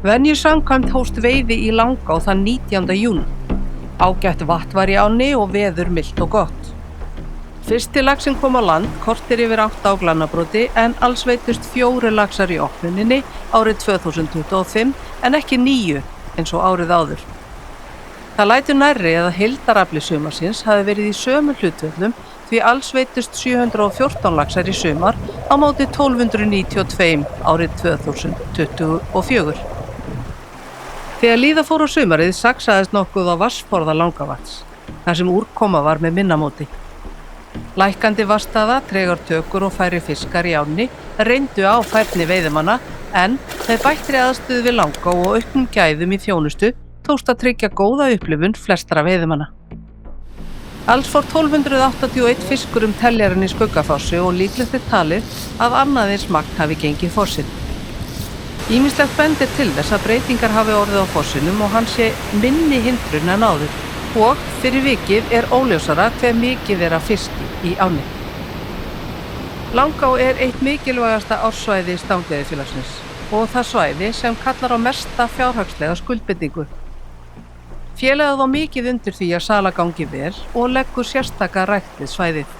Venju samkvæmt hófst veiði í Langá þann 19. júní. Ágætt vatn var í ánni og veður milt og gott. Fyrsti laxinn kom á land korter yfir 8 á Glannabroti en alls veiddust 4 laxar í opnuninni árið 2025 en ekki 9 eins og árið áður. Það lætur nærri að heildarafli sumarsins hafi verið í sömu hlutföllum því alls veiddust 714 laxar í sumar á móti 1292 árið 2024. Þegar líða fór á sumarið saxaðist nokkuð á vatnsforða Langavatns, þar sem úrkoma var með minna móti. Lækkandi vatnsstaða, tregar tökur og færri fiskar í ánni reyndu á færni veiðimanna en með bættri aðstöðu við Langá og auknum gæðum í þjónustu tókst að tryggja góða upplifun flestra veiðimanna. Alls fór 1281 fiskur teljarann í Skuggafossi og líklegt talið að annað eins magn hafi gengið fossinn. Ýmislegt bendir til þess að breytingar hafi orðið á fossinum og hann sé minni hindrun en áður og fyrir vikið er óljósara hve mikið af fiski í ánni. Langá er eitt mikilvægasta ársvæði Stangveiðifélagsins og það svæði sem kallar á mesta fjárhagslega skuldbindingu. Félagið á mikið undir því að sala gangi vel og leggur sérstaka rækt við svæðið.